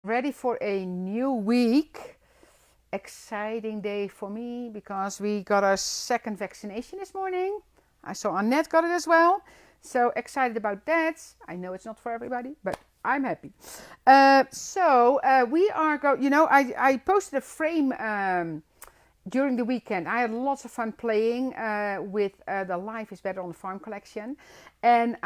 Ready for a new week. Exciting day for me because we got our second vaccination this morning. I saw Annette got it as well. So excited about that. I know it's not for everybody, but I'm happy. We are going, I posted a frame during the weekend. I had lots of fun playing with the Life is Better on the Farm collection. And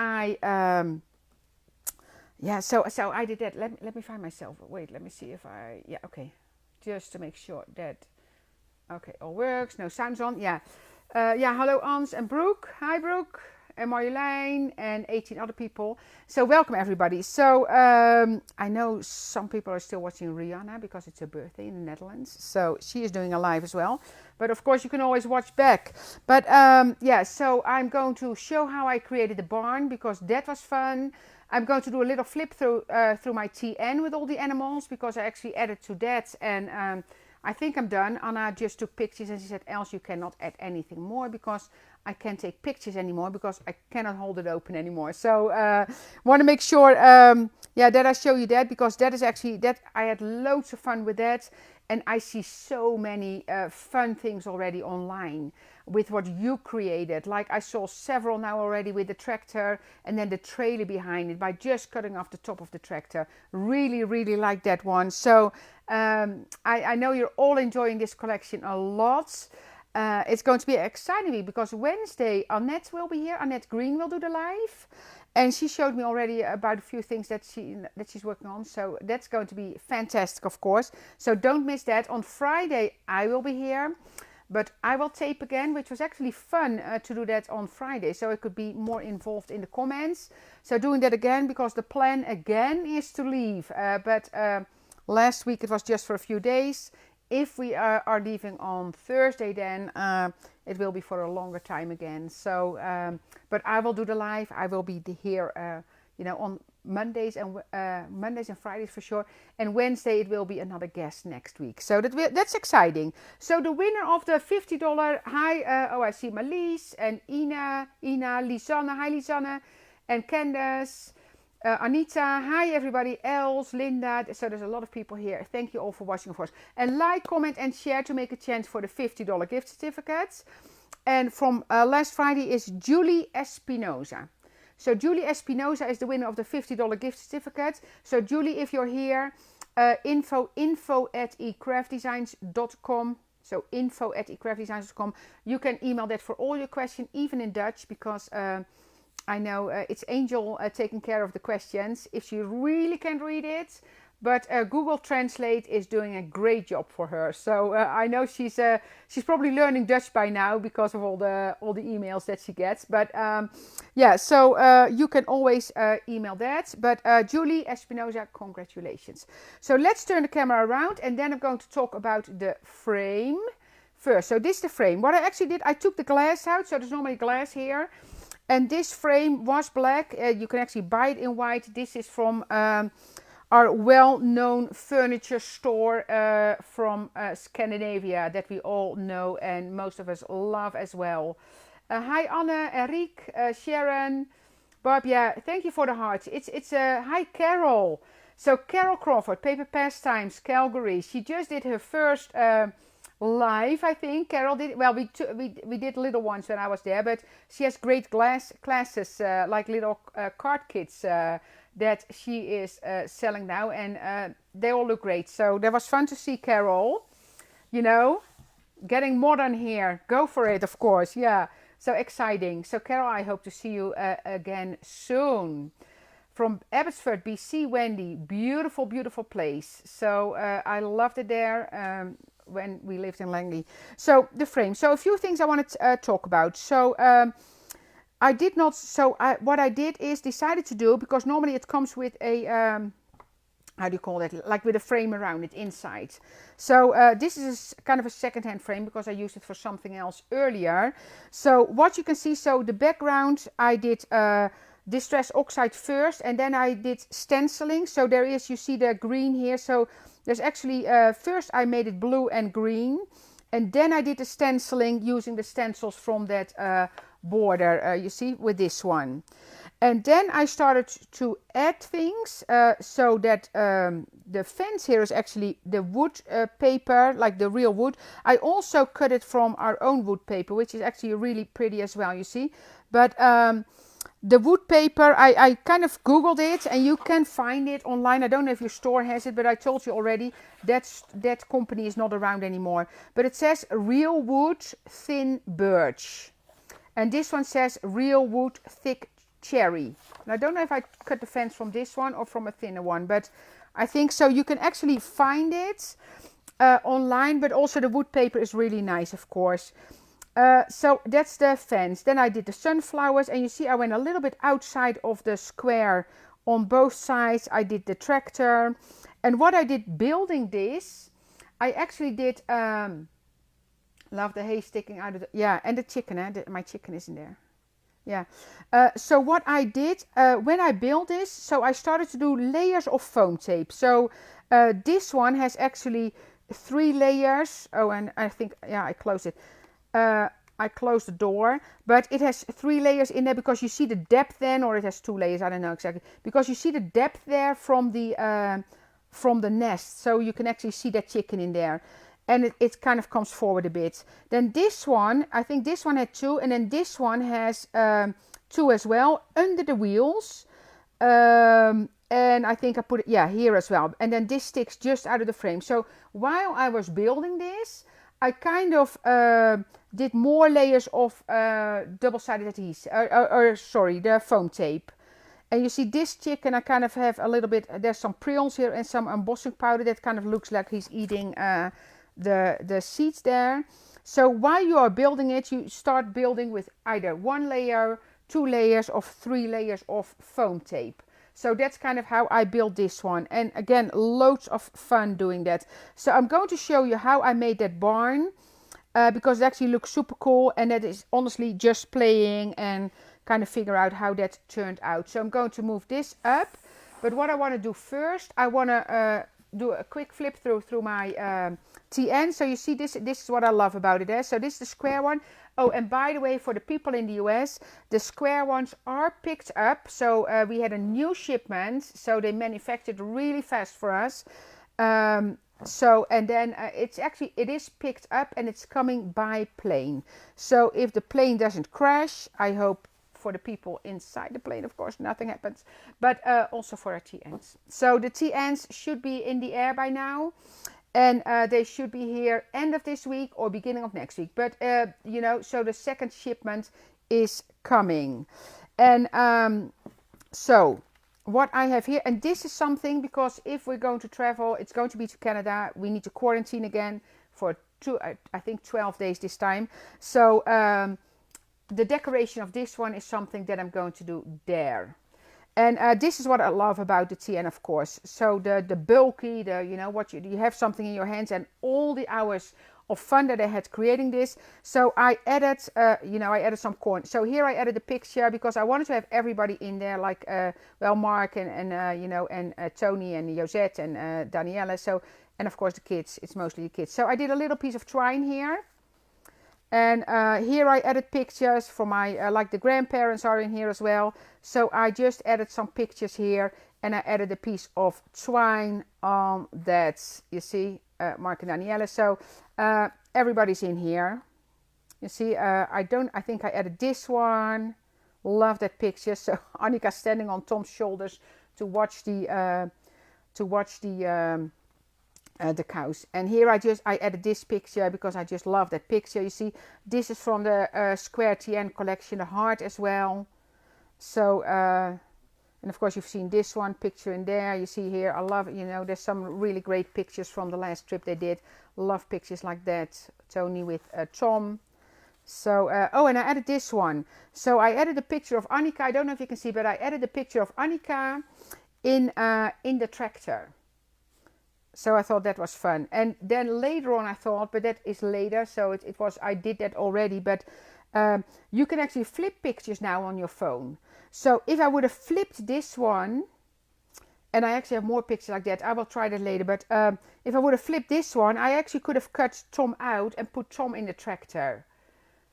so I did that. Let me find myself. Wait, let me see if okay. Just to make sure that, okay, all works. No sounds on. Hello, Ans and Brooke. Hi, Brooke. And Marjolein and 18 other people. So welcome, everybody. So I know some people are still watching Rihanna because it's her birthday in the Netherlands. So she is doing a live as well. But of course, you can always watch back. But so I'm going to show how I created the barn because that was fun. I'm going to do a little flip through my TN with all the animals because I actually added to that, and I think I'm done. Anna just took pictures and she said, "Else, you cannot add anything more because I can't take pictures anymore because I cannot hold it open anymore." So want to make sure, that I show you that because that is actually that I had loads of fun with that, and I see so many fun things already online with what you created. Like I saw several now already with the tractor and then the trailer behind it by just cutting off the top of the tractor. Really, really like that one. So I know you're all enjoying this collection a lot. It's going to be an exciting week because Wednesday Annette will be here. Annette Green will do the live. And she showed me already about a few things that she's working on. So that's going to be fantastic, of course. So don't miss that. On Friday, I will be here. But I will tape again, which was actually fun to do that on Friday. So I could be more involved in the comments. So doing that again, because the plan again is to leave. But last week it was just for a few days. If we are leaving on Thursday, then it will be for a longer time again. So, but I will do the live. I will be here, on Mondays and Fridays for sure. And Wednesday it will be another guest next week. So that's exciting. So the winner of the $50. Hi, I see Malise and Ina, Lisanne. Hi, Lisanne, and Candace. Anita, hi everybody, Els, Linda, so there's a lot of people here. Thank you all for watching, of course. And like, comment and share to make a chance for the $50 gift certificates. And from last Friday is Julie Espinoza. So Julie Espinoza is the winner of the $50 gift certificate. So Julie, if you're here, info@ecraftdesigns.com. So info@ecraftdesigns.com. You can email that for all your questions, even in Dutch, because I know it's Angel taking care of the questions if she really can't read it, but Google Translate is doing a great job for her. So I know she's probably learning Dutch by now because of all the emails that she gets. But you can always email that. But Julie Espinoza, congratulations. So let's turn the camera around, and then I'm going to talk about the frame first. So this is the frame. What I actually did, I took the glass out. So there's normally glass here. And this frame was black. You can actually buy it in white. This is from our well-known furniture store from Scandinavia that we all know and most of us love as well. Hi Anne, Enrique, Sharon, Barb. Yeah, thank you for the hearts. It's hi Carol. So Carol Crawford, Paper Pastimes, Calgary. She just did her first live, I think. Carol did. Well, we did little ones when I was there, but she has great classes, like little card kits that she is selling now, and they all look great. So that was fun to see Carol. Getting modern here. Go for it, of course. Yeah. So exciting. So Carol, I hope to see you again soon. From Abbotsford, BC, Wendy. Beautiful, beautiful place. So I loved it there. When we lived in Langley. So the frame. So a few things I want to talk about. So what I did is decided to do, because normally it comes with a how do you call that, like with a frame around it inside. So this is kind of a second-hand frame because I used it for something else earlier. So what you can see, so the background I did distress oxide first, and then I did stenciling. So there is, you see the green here. So there's actually, first I made it blue and green, and then I did the stenciling using the stencils from that border, you see, with this one. And then I started to add things so that the fence here is actually the wood paper, like the real wood. I also cut it from our own wood paper, which is actually really pretty as well, you see. But the wood paper, I kind of Googled it, and you can find it online. I don't know if your store has it, but I told you already that company is not around anymore. But it says real wood thin birch. And this one says real wood thick cherry. And I don't know if I cut the fence from this one or from a thinner one, but I think so. You can actually find it online, but also the wood paper is really nice, of course. So that's the fence. Then I did the sunflowers, and you see I went a little bit outside of the square on both sides. I did the tractor, and what I did building this, I actually did love the hay sticking out of the, yeah, and the chicken, my chicken is in there. Yeah. So what I did when I built this, so I started to do layers of foam tape. So this one has actually 3 layers. Oh, and I think, yeah, I closed it. I closed the door, but it has 3 layers in there because you see the depth then, or it has 2 layers, I don't know exactly, because you see the depth there from the nest, so you can actually see that chicken in there, and it kind of comes forward a bit. Then this one, I think this one had 2, and then this one has 2 as well under the wheels, and I think I put it, yeah, here as well, and then this sticks just out of the frame. So while I was building this, I kind of did more layers of double-sided adhesive, sorry, the foam tape. And you see this chicken, I kind of have a little bit, there's some prions here and some embossing powder that kind of looks like he's eating the seeds there. So while you are building it, you start building with either 1 layer, 2 layers, or 3 layers of foam tape. So that's kind of how I built this one. And again, loads of fun doing that. So I'm going to show you how I made that barn. Because it actually looks super cool. And that is honestly just playing and kind of figure out how that turned out. So I'm going to move this up. But what I want to do first, I want to do a quick flip through my TN. So you see this is what I love about it. So this is the square one. Oh, and by the way, for the people in the US, the square ones are picked up. So we had a new shipment, so they manufactured really fast for us. So, and then it is picked up and it's coming by plane. So if the plane doesn't crash, I hope for the people inside the plane, of course, nothing happens. But also for our TNs. So the TNs should be in the air by now. And they should be here end of this week or beginning of next week. But, you know, so the second shipment is coming. And so what I have here, and this is something, because if we're going to travel, it's going to be to Canada. We need to quarantine again for I think 12 days this time. So the decoration of this one is something that I'm going to do there. And this is what I love about the TN, of course. So the bulky, you know, what you have something in your hands, and all the hours of fun that I had creating this. So I added, I added some corn. So here I added a picture because I wanted to have everybody in there, like, Mark and Tony and Josette and Daniela. So, and of course the kids. It's mostly the kids. So I did a little piece of twine here. And here I added pictures for my, like the grandparents are in here as well. So I just added some pictures here, and I added a piece of twine on that, you see, Mark and Daniela. So everybody's in here. You see, I think I added this one. Love that picture. So Annika standing on Tom's shoulders to watch the cows. And here I added this picture because I just love that picture. You see, this is from the Square TN collection, the heart as well. So and of course you've seen this one picture in there. You see here, I love, there's some really great pictures from the last trip they did. Love pictures like that. Tony with Tom. So and I added this one. So I added a picture of Annika. I don't know if you can see, but I added a picture of Annika in the tractor. So I thought that was fun. And then later on I thought, but that is later, so I did that already, but you can actually flip pictures now on your phone. So if I would have flipped this one, and I actually have more pictures like that, I will try that later, but if I would have flipped this one, I actually could have cut Tom out and put Tom in the tractor.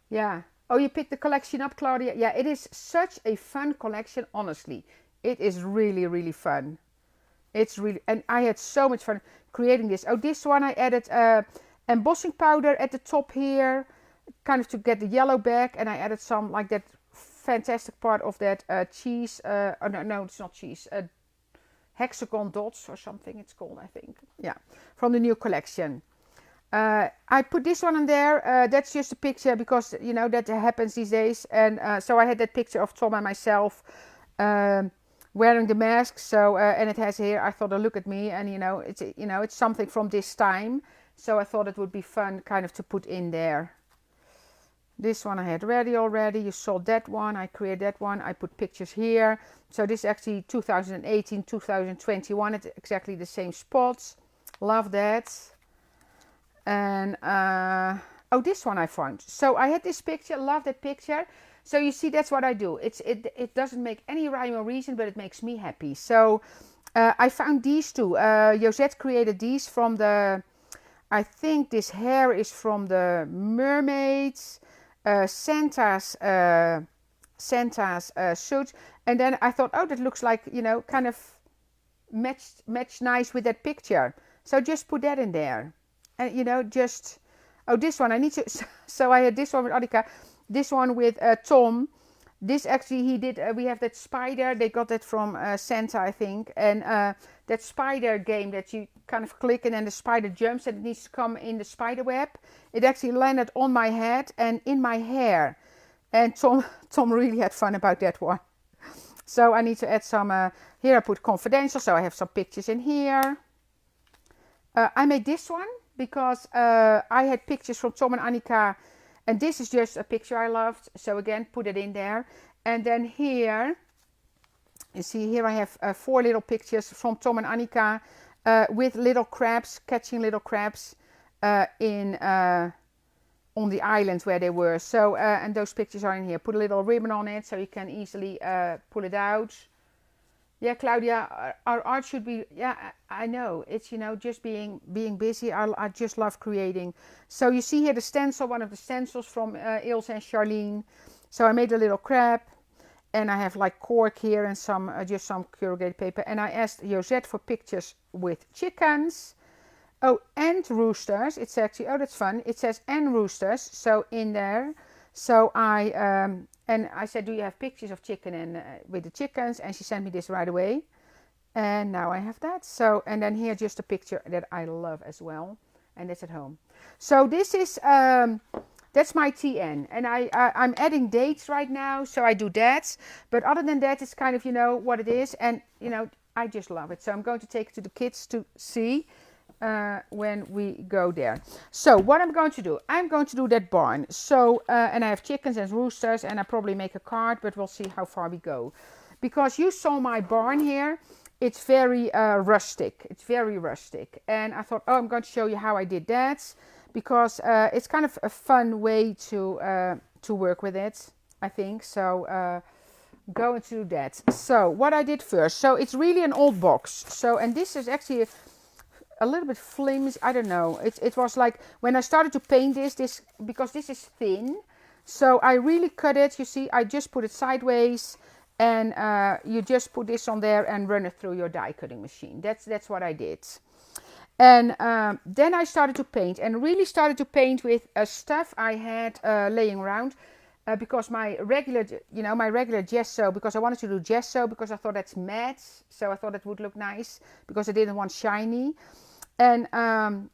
Yeah, Oh, you picked the collection up, Claudia. Yeah, it is such a fun collection, honestly. It is really, really fun. It's really, and I had so much fun creating this. Oh, this one I added embossing powder at the top here, kind of to get the yellow back, and I added some like that fantastic part of that cheese. Oh no, it's not cheese. Hexagon dots or something it's called, I think. Yeah, from the new collection. I put this one in there. That's just a picture because you know that happens these days, and so I had that picture of Tom and myself. Wearing the mask, so and it has here. I thought, oh, look at me, and it's something from this time. So I thought it would be fun, kind of, to put in there. This one I had ready already. You saw that one. I created that one. I put pictures here. So this is actually 2018, 2021. It's exactly the same spots. Love that. And oh, this one I found. So I had this picture. Love that picture. So you see, that's what I do. It doesn't make any rhyme or reason, but it makes me happy. So I found these two. Josette created these from the, I think this hair is from the mermaids, Santa's suit. And then I thought, oh, that looks like, kind of matched nice with that picture. So just put that in there. And, oh, this one I need to, so I had this one with Annika. This one with Tom. This actually he did. We have that spider. They got that from Santa, I think. And that spider game that you kind of click and then the spider jumps and it needs to come in the spider web. It actually landed on my head and in my hair. And Tom really had fun about that one. So I need to add some. Here I put confidential. So I have some pictures in here. I made this one because I had pictures from Tom and Annika. And this is just a picture I loved. So again, put it in there. And then here, you see here I have 4 little pictures from Tom and Annika with little crabs, catching little crabs on the island where they were. So, and those pictures are in here. Put a little ribbon on it so you can easily pull it out. Yeah, Claudia, our art should be, yeah, I know. It's, just being busy. I just love creating. So you see here the stencil, one of the stencils from Ilse and Charlene. So I made a little crab. And I have like cork here and some, just some corrugated paper. And I asked Josette for pictures with chickens. Oh, and roosters. It's actually, oh, that's fun. It says and roosters. So in there. So and I said, do you have pictures of chicken and with the chickens? And she sent me this right away. And now I have that. So, and then here just a picture that I love as well. And that's at home. So this is, that's my TN. And I'm adding dates right now. So I do that. But other than that, it's kind of, what it is. And, I just love it. So I'm going to take it to the kids to see when we go there. So what I'm going to do, I'm going to do that barn. So and I have chickens and roosters and I probably make a card, but we'll see how far we go. Because you saw my barn here, it's very rustic. It's very rustic. And I thought, oh, I'm going to show you how I did that. Because it's kind of a fun way to work with it, I think. So going to do that. So what I did first, so it's really an old box. So, and this is actually a little bit flimsy, I don't know. It was like when I started to paint this because this is thin. So I really cut it. You see, I just put it sideways, and you just put this on there and run it through your die cutting machine. That's what I did. And then I started to paint, and really started to paint with stuff I had laying around. Because my regular gesso, because I wanted to do gesso because I thought that's matte, so I thought it would look nice because I didn't want shiny. And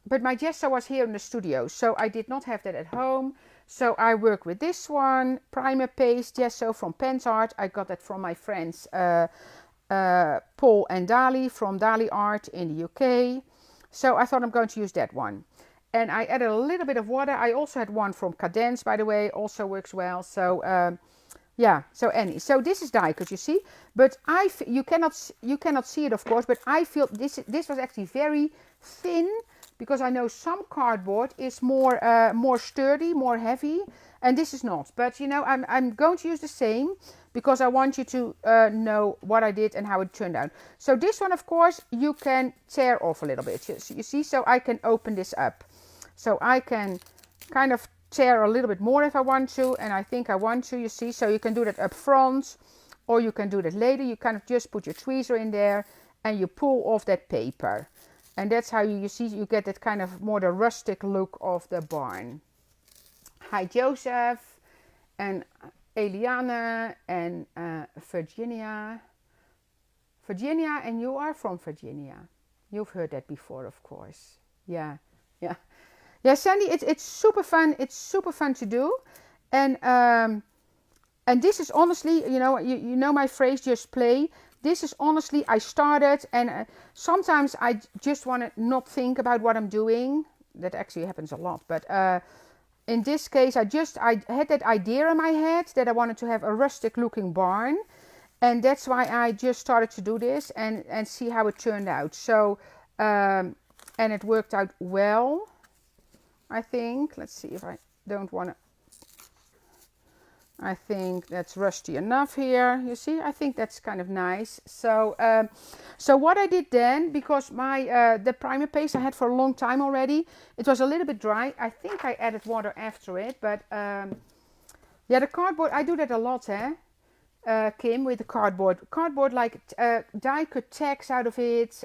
but my gesso was here in the studio, so I did not have that at home. So I work with this one, primer paste gesso from PensArt. I got that from my friends Paul and Dali from Dali Art in the UK. So I thought I'm going to use that one. And I added a little bit of water. I also had one from Cadence, by the way, also works well. So yeah, so this is die cut, you see. But you cannot see it, of course. But I feel this was actually very thin, because I know some cardboard is more sturdy, more heavy, and this is not. But I'm going to use the same because I want you to know what I did and how it turned out. So this one, of course, you can tear off a little bit. You see, so I can open this up. So I can kind of tear a little bit more if I want to, and I think I want to, you see. So you can do that up front, or you can do that later. You kind of just put your tweezer in there and you pull off that paper. And that's how you see, you get that kind of more the rustic look of the barn. Hi Joseph, and Eliana, and Virginia. Virginia, and you are from Virginia. You've heard that before, of course. Yeah, yeah. Yeah, Sandy, it's super fun. It's super fun to do. And this is honestly, you know my phrase, just play. This is honestly, I started, and sometimes I just want to not think about what I'm doing. That actually happens a lot. But in this case, I had that idea in my head that I wanted to have a rustic looking barn. And that's why I just started to do this and see how it turned out. So, and it worked out well, I think. Let's see if I don't want to. I think that's rusty enough here. You see, I think that's kind of nice. So, so what I did then, because my the primer paste I had for a long time already, it was a little bit dry. I think I added water after it, but yeah, the cardboard, I do that a lot, Kim, with the cardboard. Cardboard, like die cut tags out of it,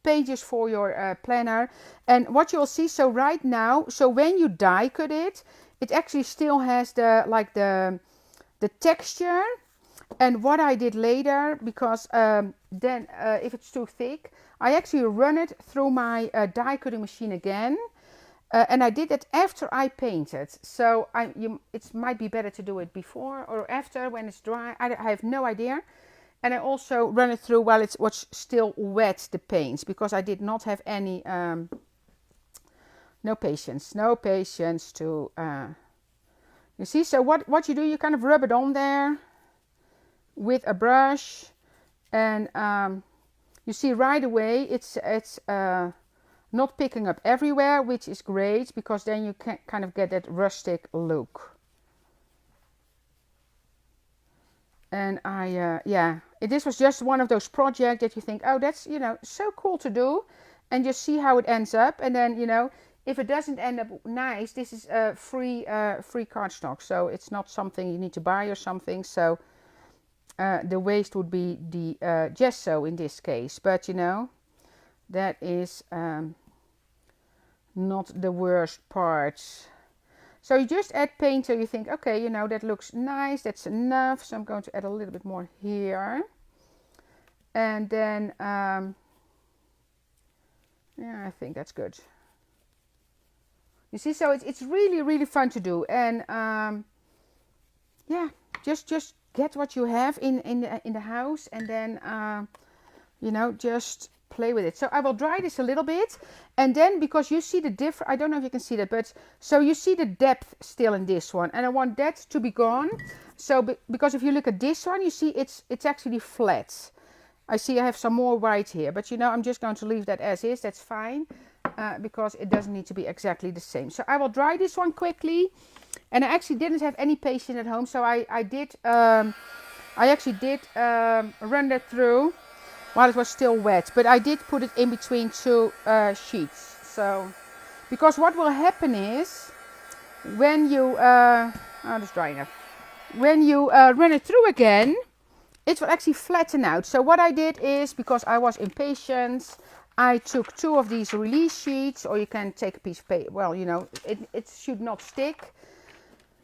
pages for your planner. And what you'll see, so right now, so when you die cut it, it actually still has the texture. And what I did later, because then if it's too thick, I actually run it through my die cutting machine again. And I did it after I painted. So it might be better to do it before or after when it's dry. I have no idea. And I also run it through while it was still wet, the paints, because I did not have any... no patience to, you see, so what you do, you kind of rub it on there with a brush, and you see right away it's not picking up everywhere, which is great, because then you can kind of get that rustic look. And this was just one of those projects that you think, oh, that's, so cool to do, and just see how it ends up. And then, if it doesn't end up nice, this is free cardstock, so it's not something you need to buy or something. So the waste would be the gesso in this case, but that is not the worst part. So you just add paint till you think, okay, that looks nice, that's enough. So I'm going to add a little bit more here, and then yeah, I think that's good. You see, so it's really, really fun to do. And yeah, just get what you have in the house, and then just play with it. So I will dry this a little bit, and then, because you see the difference, I don't know if you can see that, but so you see the depth still in this one, and I want that to be gone. So because if you look at this one, you see it's actually flat. I see I have some more white here, but I'm just going to leave that as is. That's fine. Because it doesn't need to be exactly the same. So I will dry this one quickly, and I actually didn't have any paste in at home, so I actually did run that through while it was still wet, but I did put it in between two sheets. So because what will happen is when you it's dry enough, when you run it through again, it will actually flatten out. So what I did is, because I was impatient, I took 2 of these release sheets, or you can take a piece of paper. Well, it should not stick.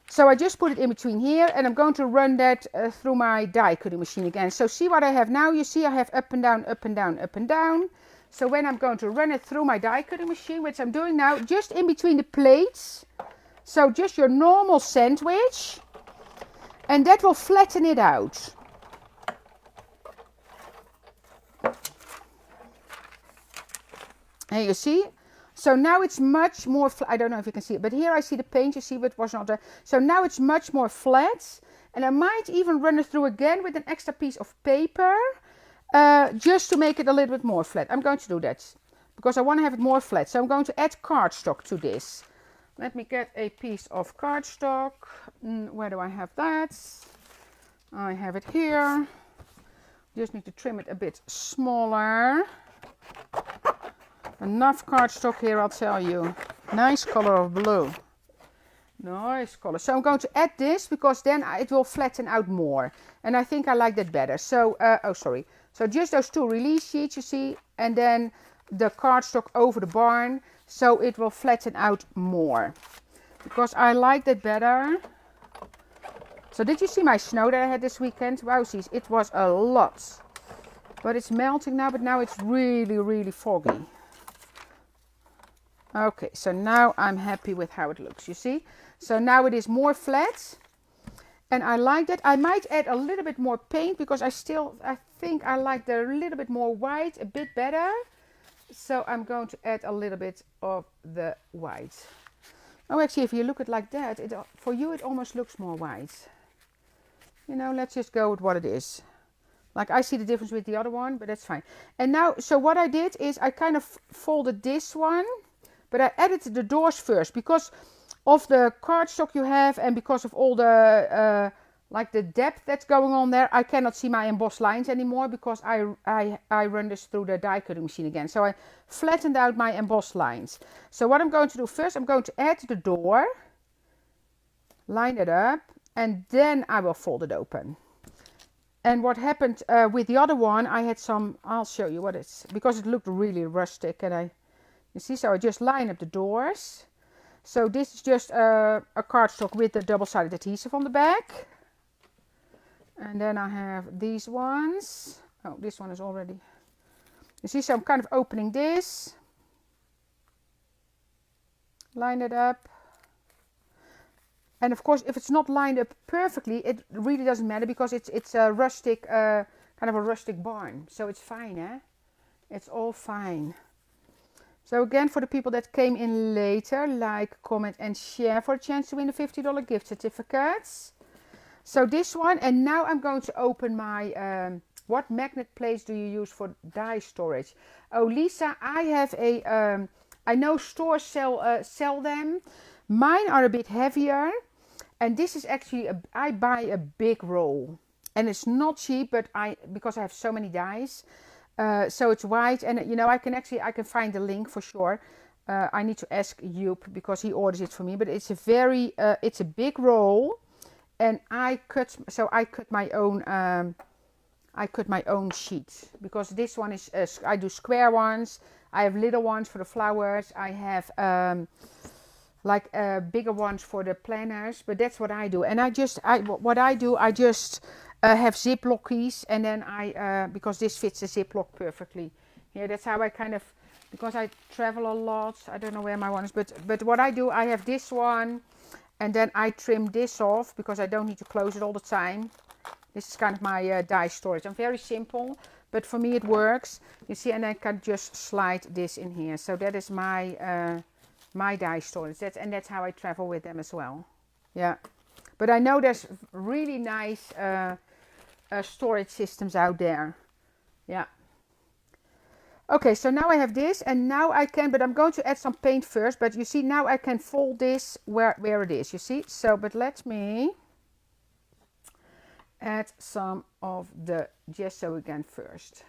So I just put it in between here, and I'm going to run that through my die cutting machine again. So see what I have now. You see I have up and down, up and down, up and down. So when I'm going to run it through my die cutting machine, which I'm doing now, just in between the plates. So just your normal sandwich, and that will flatten it out. And you see, so now it's much more, I don't know if you can see it, but here I see the paint, you see, but it was not there. So now it's much more flat, and I might even run it through again with an extra piece of paper, just to make it a little bit more flat. I'm going to do that, because I want to have it more flat. So I'm going to add cardstock to this. Let me get a piece of cardstock. Where do I have that? I have it here. Just need to trim it a bit smaller. Enough cardstock here, I'll tell you. Nice color of blue. Nice color. So I'm going to add this because then it will flatten out more. And I think I like that better. So, oh, sorry. So just those 2 release sheets, you see, and then the cardstock over the barn. So it will flatten out more. Because I like that better. So did you see my snow that I had this weekend? Wowsies, it was a lot. But it's melting now, but now it's really, really foggy. Okay, so now I'm happy with how it looks, you see. So now it is more flat. And I like that. I might add a little bit more paint because I think I like the little bit more white a bit better. So I'm going to add a little bit of the white. Oh, actually, if you look at it like that, for you it almost looks more white. You know, let's just go with what it is. Like I see the difference with the other one, but that's fine. And now, so what I did is I kind of folded this one, but I added the doors first because of the cardstock you have and because of all the like the depth that's going on there. I cannot see my embossed lines anymore because I run this through the die cutting machine again. So I flattened out my embossed lines. So what I'm going to do first, I'm going to add the door, line it up, and then I will fold it open. And what happened with the other one, I had some, I'll show you what it's, because it looked really rustic, and you see, so I just line up the doors. So this is just a cardstock with the double-sided adhesive on the back. And then I have these ones. Oh, this one is already, you see, so I'm kind of opening this. Line it up. And of course, if it's not lined up perfectly, it really doesn't matter because it's a rustic, kind of a rustic barn. So it's fine, eh? It's all fine. So again, for the people that came in later, like, comment and share for a chance to win the $50 gift certificates. So this one, and now I'm going to open my, what magnet plates do you use for die storage? Oh, Lisa, I have a, I know stores sell them. Mine are a bit heavier. And this is actually, I buy a big roll. And it's not cheap, but because I have so many dies. So it's white. And you know, I can find the link for sure. I need to ask Joop because he orders it for me. But it's it's a big roll. And I cut my own sheet. Because this one is, I do square ones. I have little ones for the flowers. I have, like bigger ones for the planners, but that's what I do. And I just have Ziploc keys, and then because this fits the Ziploc perfectly. Yeah, that's how I kind of, because I travel a lot. I don't know where my one is, but what I do, I have this one, and then I trim this off because I don't need to close it all the time. This is kind of my die storage. I'm very simple, but for me it works. You see, and I can just slide this in here. So that is my my die storage. That's how I travel with them as well. Yeah, but I know there's really nice storage systems out there. Yeah. Okay, so now I have this, and now I can, but I'm going to add some paint first. But you see, now I can fold this where it is. You see, so but let me add some of the gesso again first.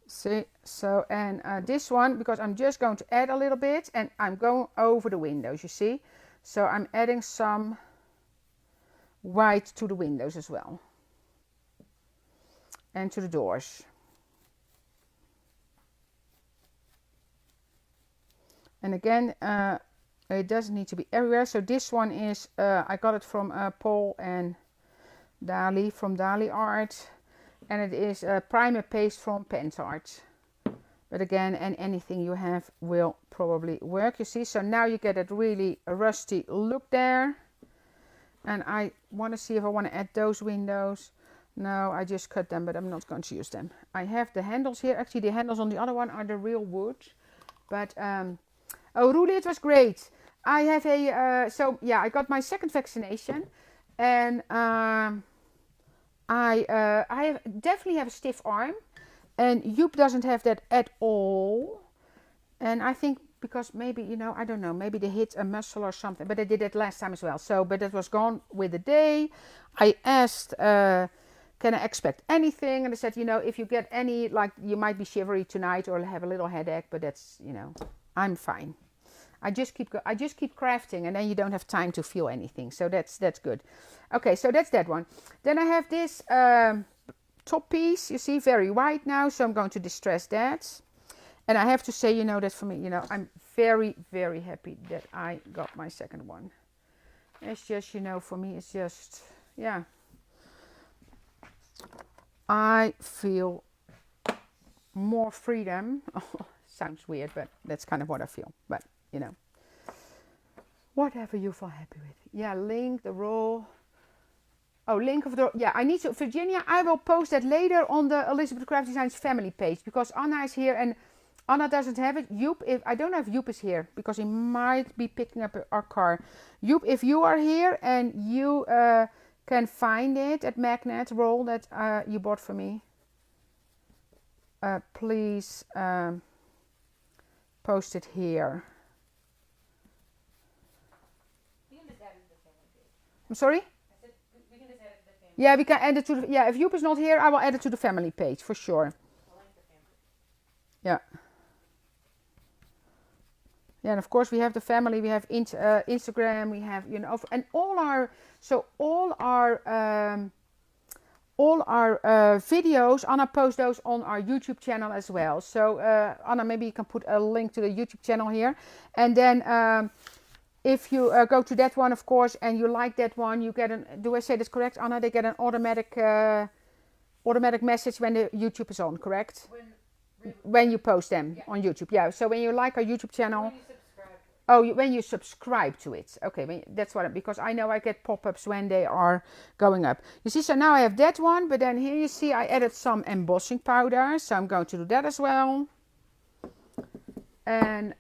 See, so, and this one, because I'm just going to add a little bit, and I'm going over the windows, you see. So I'm adding some white to the windows as well. And to the doors. And again, it doesn't need to be everywhere. So this one is, I got it from Paul and Dali, from Dali Art. And it is a primer paste from Pentart. But again, and anything you have will probably work, you see. So now you get a really rusty look there. And I want to see if I want to add those windows. No, I just cut them, but I'm not going to use them. I have the handles here. Actually, the handles on the other one are the real wood. But, oh, Roelie, it was great. I have a, so yeah, I got my second vaccination. And I definitely have a stiff arm, and Joop doesn't have that at all. And I think because maybe, you know, I don't know, maybe they hit a muscle or something, but I did it last time as well. So, but it was gone with the day. I asked, can I expect anything? And they said, you know, if you get any, like, you might be shivery tonight or have a little headache, but that's, you know, I'm fine. I just keep crafting, and then you don't have time to feel anything. So that's good. Okay, so that's that one. Then I have this top piece. You see, very white now. So I'm going to distress that. And I have to say, that for me, I'm very, very happy that I got my second one. It's just, for me, it's just, yeah. I feel more freedom. Sounds weird, but that's kind of what I feel. But, whatever you feel happy with. Yeah, link the roll. Oh, link of the, yeah, I need to, Virginia, I will post that later on the Elizabeth Craft Designs family page, because Anna is here and Anna doesn't have it. Joep, I don't know if Joep is here, because he might be picking up our car. Joep, if you are here and you can find it at Magnet Roll that you bought for me, please post it here. I'm sorry? Yeah, we can add it to the, yeah, if Joep is not here, I will add it to the family page for sure. Yeah. Yeah, and of course we have the family, we have Instagram, we have, and all our videos, Anna posts those on our YouTube channel as well. So Anna, maybe you can put a link to the YouTube channel here. And then if you go to that one, of course, and you like that one, you get an, do I say this correct, Anna? They get an automatic message when the YouTube is on, correct? When you post them on YouTube. Yeah, so when you like our YouTube channel. When you subscribe to it. Okay, that's what, because I know I get pop-ups when they are going up. You see, so now I have that one, but then here you see I added some embossing powder. So I'm going to do that as well. And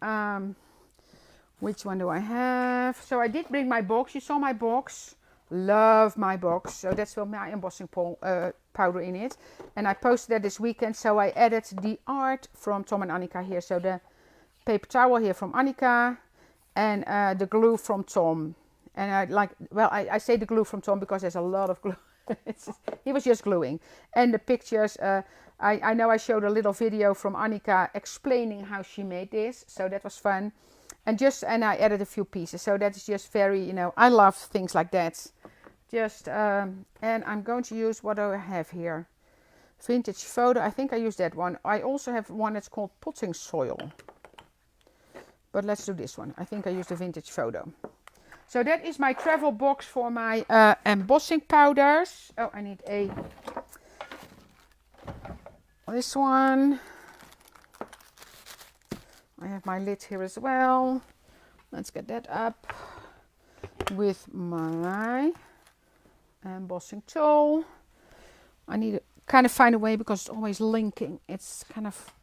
which one do I have? So I did bring my box. You saw my box. Love my box. So that's got my embossing powder in it. And I posted that this weekend. So I added the art from Tom and Annika here. So the paper towel here from Annika. And the glue from Tom. And I say the glue from Tom because there's a lot of glue. He was just gluing. And the pictures, I know I showed a little video from Annika explaining how she made this. So that was fun. And I added a few pieces. So that is just very, I love things like that. And I'm going to use, what do I have here? Vintage photo. I think I use that one. I also have one that's called potting soil. But let's do this one. I think I use the vintage photo. So that is my travel box for my embossing powders. Oh, I need this one. I have my lid here as well. Let's get that up with my embossing tool. I need to kind of find a way because it's always linking. It's kind of...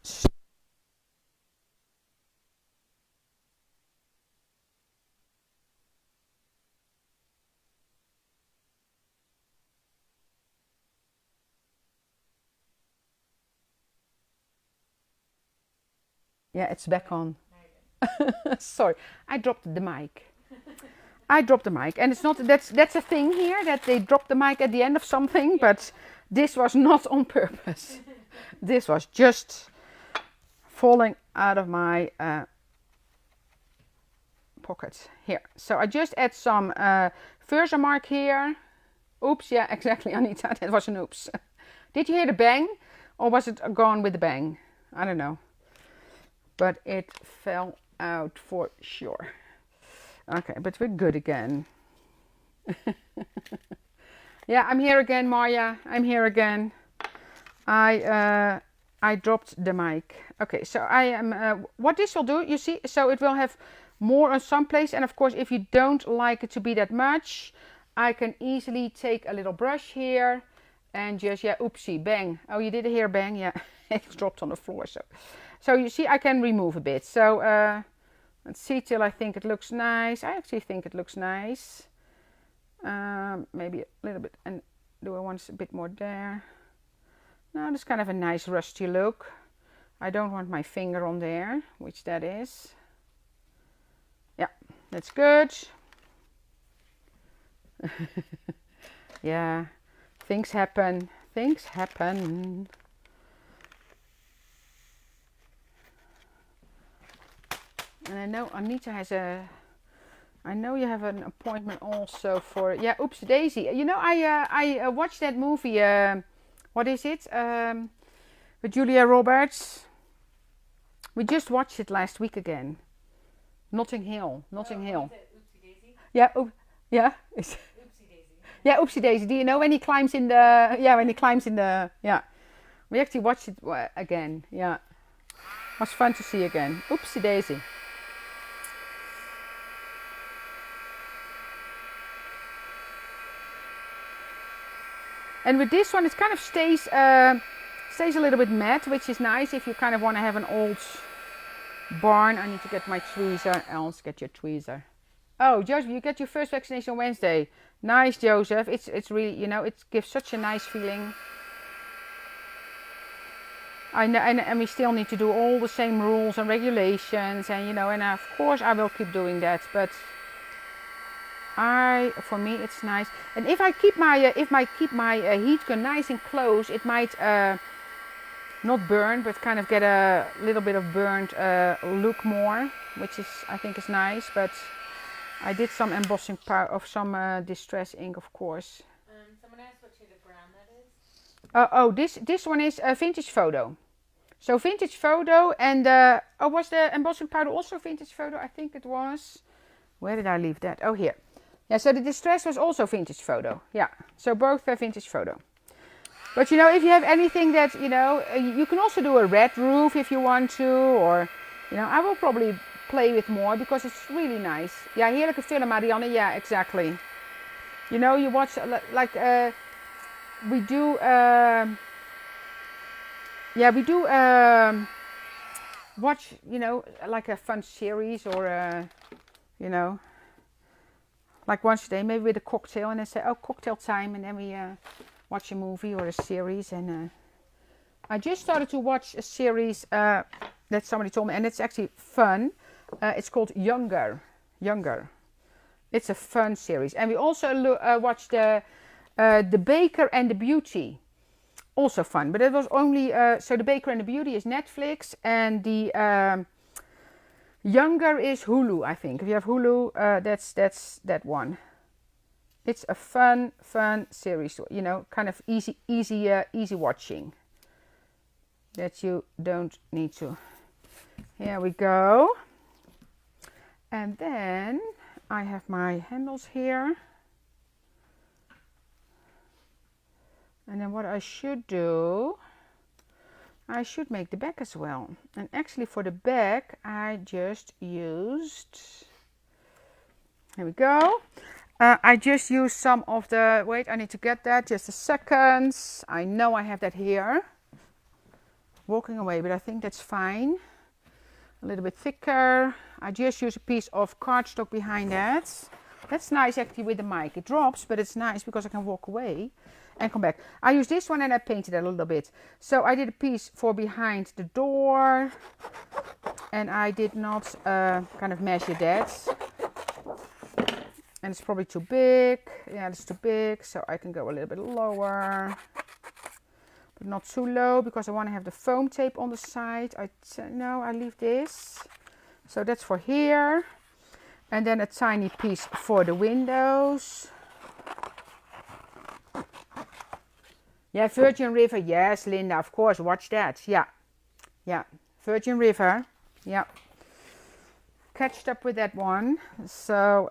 Yeah, it's back on. Sorry, I dropped the mic. And it's not, that's a thing here, that they drop the mic at the end of something, but this was not on purpose. This was just falling out of my pocket here. So I just add some Versamark here. Oops, yeah, exactly, Anita, that was an oops. Did you hear the bang? Or was it gone with the bang? I don't know. But it fell out for sure. Okay, but we're good again. Yeah, I'm here again, Marja. I'm here again. I dropped the mic. Okay, so I am... what this will do, you see, so it will have more on some place. And of course, if you don't like it to be that much, I can easily take a little brush here and just, yeah, oopsie, bang. Oh, you did hear bang? Yeah, it dropped on the floor. So you see, I can remove a bit. So let's see till I think it looks nice. I actually think it looks nice. Maybe a little bit. And do I want a bit more there? No, that's kind of a nice rusty look. I don't want my finger on there, which that is. Yeah, that's good. Yeah, things happen. Things happen. And I know Anita has I know you have an appointment also for, yeah, Oopsie Daisy. You know, I watched that movie, what is it? With Julia Roberts. We just watched it last week again. Notting Hill. Notting Hill. Oopsie Daisy? Yeah, yeah. Oopsie Daisy. Yeah, Oopsie Daisy. Do you know when he climbs in the, yeah, when he climbs in the, yeah. We actually watched it again, yeah. It was fun to see again. Oopsie Daisy. And with this one, it kind of stays a little bit matte, which is nice if you kind of want to have an old barn. I need to get my tweezer. Else, get your tweezer. Oh, Joseph, you get your first vaccination on Wednesday. Nice, Joseph. It's really, you know, it gives such a nice feeling. I know, and we still need to do all the same rules and regulations, and you know, and of course I will keep doing that. But for me, it's nice. And if I keep my heat gun nice and close, it might not burn, but kind of get a little bit of burnt look more, which is, I think, is nice. But I did some embossing powder of some distress ink, of course. Someone asked what shade of brown that is. This one is a vintage photo. So vintage photo, and was the embossing powder also vintage photo? I think it was. Where did I leave that? Oh, here. Yeah, so the distress was also vintage photo. Yeah, so both vintage photo. But you know, if you have anything that, you know, you can also do a red roof if you want to, or, you know, I will probably play with more because it's really nice. Ja, heerlijke film, Marianne. Yeah, exactly. You know, you watch, like, we do, watch, you know, like a fun series or, you know, like once a day, maybe with a cocktail, and then say, oh, cocktail time, and then we watch a movie or a series. And I just started to watch a series that somebody told me, and it's actually fun. It's called Younger. It's a fun series. And we also watched The Baker and the Beauty. Also fun, but it was only, so The Baker and the Beauty is Netflix, and the Younger is Hulu, I think. If you have Hulu, that's that one. It's a fun series, you know, kind of easy watching. That you don't need to. Here we go. And then I have my handles here. And then what I should do, I should make the back as well. And actually for the back, I just used, here we go. I just used some of the, wait, I need to get that, just a second. I know I have that here. Walking away, but I think that's fine. A little bit thicker. I just use a piece of cardstock behind that. That's nice actually with the mic. It drops, but it's nice because I can walk away and come back. I use this one and I painted it a little bit. So I did a piece for behind the door, and I did not kind of measure that. And it's probably too big. Yeah, it's too big, so I can go a little bit lower. But not too low because I want to have the foam tape on the side. No, I leave this. So that's for here. And then a tiny piece for the windows. Yeah, Virgin River. Yes, Linda, of course. Watch that. Yeah. Yeah. Virgin River. Yeah. Catched up with that one. So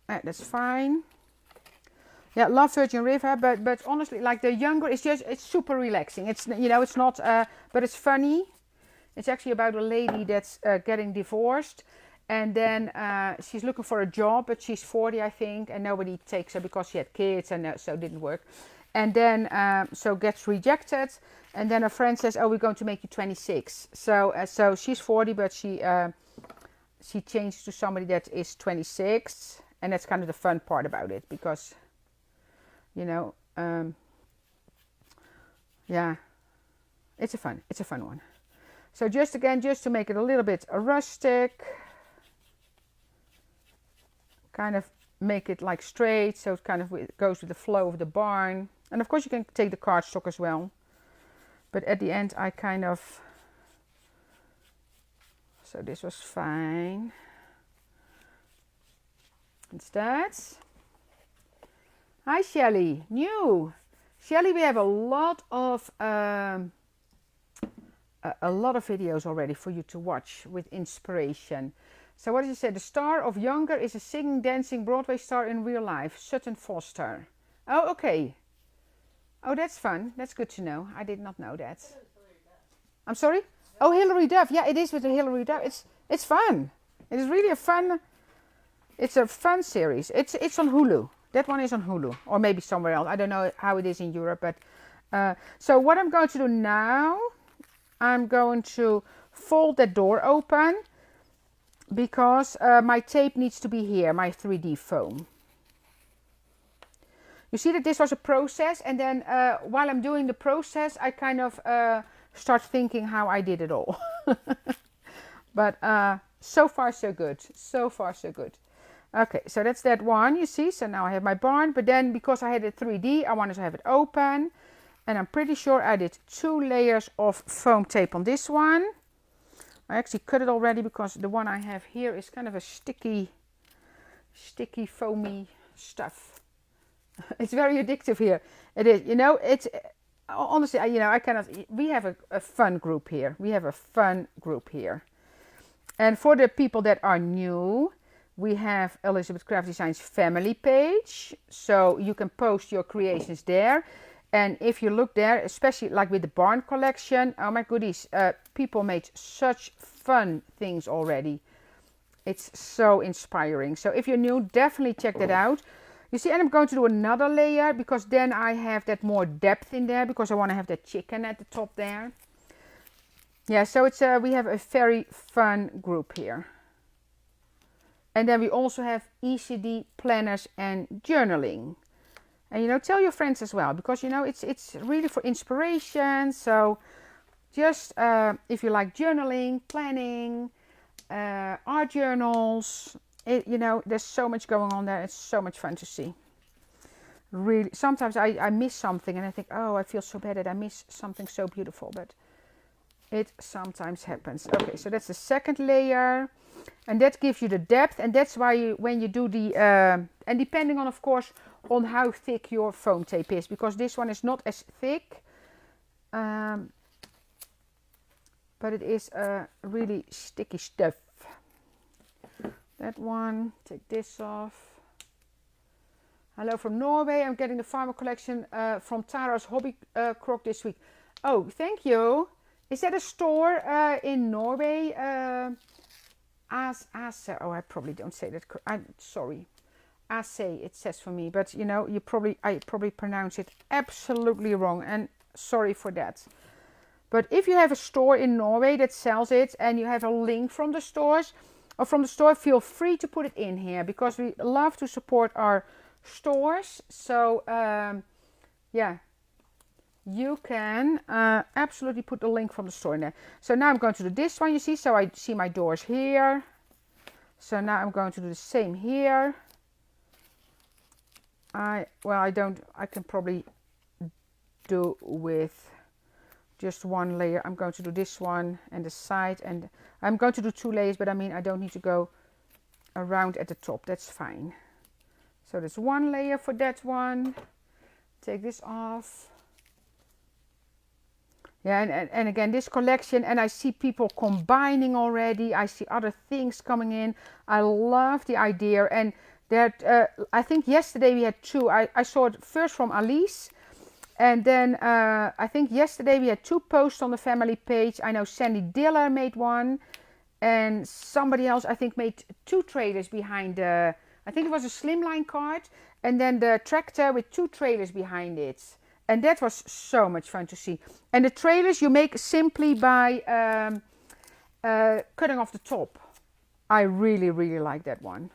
that's fine. Yeah, love Virgin River, but honestly, like the Younger, it's super relaxing. It's, you know, it's not, but it's funny. It's actually about a lady that's getting divorced, and then she's looking for a job, but she's 40, I think, and nobody takes her because she had kids, and so it didn't work. And then so gets rejected, and then a friend says, "Oh, we're going to make you 26." So she's 40, but she changed to somebody that is 26, and that's kind of the fun part about it because, you know, yeah, it's a fun one. So just to make it a little bit rustic, kind of make it like straight, so it kind of goes with the flow of the barn. And of course you can take the cardstock as well, but at the end I kind of So this was fine. Instead, hi Shelly, new. Shelly, we have a lot of videos already for you to watch with inspiration. So what did you say? The star of Younger is a singing, dancing Broadway star in real life, Sutton Foster. Oh, okay. Oh, that's fun. That's good to know. I did not know that. I'm sorry? Oh, Hilary Duff. Yeah, it is with the Hilary Duff. It's fun. It is really a fun. It's a fun series. It's on Hulu. That one is on Hulu, or maybe somewhere else. I don't know how it is in Europe, but so what I'm going to do now, I'm going to fold that door open because my tape needs to be here, my 3D foam. You see that this was a process, and then while I'm doing the process, I kind of start thinking how I did it all. But so far so good. So far so good. Okay, so that's that one, you see. So now I have my barn, but then because I had it 3D, I wanted to have it open. And I'm pretty sure I did 2 layers of foam tape on this one. I actually cut it already because the one I have here is kind of a sticky, foamy stuff. It's very addictive here. It is, you know, it's honestly, you know, I cannot, we have a fun group here. We have a fun group here. And for the people that are new, we have Elizabeth Craft Design's family page. So you can post your creations there. And if you look there, especially like with the barn collection, oh my goodies, people made such fun things already. It's so inspiring. So if you're new, definitely check that out. You see, and I'm going to do another layer because then I have that more depth in there because I want to have that chicken at the top there. Yeah, so it's we have a very fun group here. And then we also have ECD planners and journaling. And, you know, tell your friends as well, because, you know, it's really for inspiration. So just if you like journaling, planning, art journals, you know, there's so much going on there. It's so much fun to see. Really, sometimes I miss something and I think, oh, I feel so bad that I miss something so beautiful. But it sometimes happens. Okay, so that's the second layer. And that gives you the depth, and that's why you, when you do the, and depending on, of course, on how thick your foam tape is, because this one is not as thick, but it is really sticky stuff. That one, take this off. Hello from Norway, I'm getting the farmer collection from Tara's Hobby Croc this week. Oh, thank you. Is that a store in Norway? Oh, I probably don't say that. I'm sorry. Ase, it says for me, but you know, I probably pronounce it absolutely wrong, and sorry for that. But if you have a store in Norway that sells it, and you have a link from the stores or from the store, feel free to put it in here because we love to support our stores. So yeah, you can absolutely put the link from the store in there. So now I'm going to do this one, you see. So I see my doors here. So now I'm going to do the same here. I can probably do with just one layer. I'm going to do this one and the side, and I'm going to do 2 layers, but I mean, I don't need to go around at the top. That's fine. So there's 1 layer for that one. Take this off. Yeah, and again, this collection, and I see people combining already. I see other things coming in. I love the idea. And that I think yesterday we had 2. I saw it first from Alice. And then I think yesterday we had 2 posts on the family page. I know Sandy Diller made one. And somebody else, I think, made 2 trailers behind I think it was a slimline cart. And then the tractor with 2 trailers behind it. And that was so much fun to see. And the trailers you make simply by cutting off the top. I really, really like that one.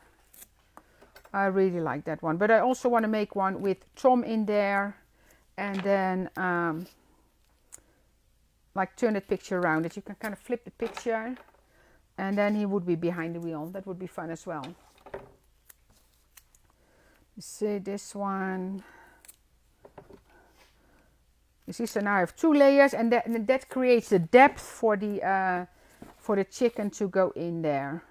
I really like that one. But I also want to make one with Tom in there. And then like turn that picture around. That you can kind of flip the picture. And then he would be behind the wheel. That would be fun as well. You see this one. You see, so now I have 2 layers, and that creates the depth for the for the chicken to go in there.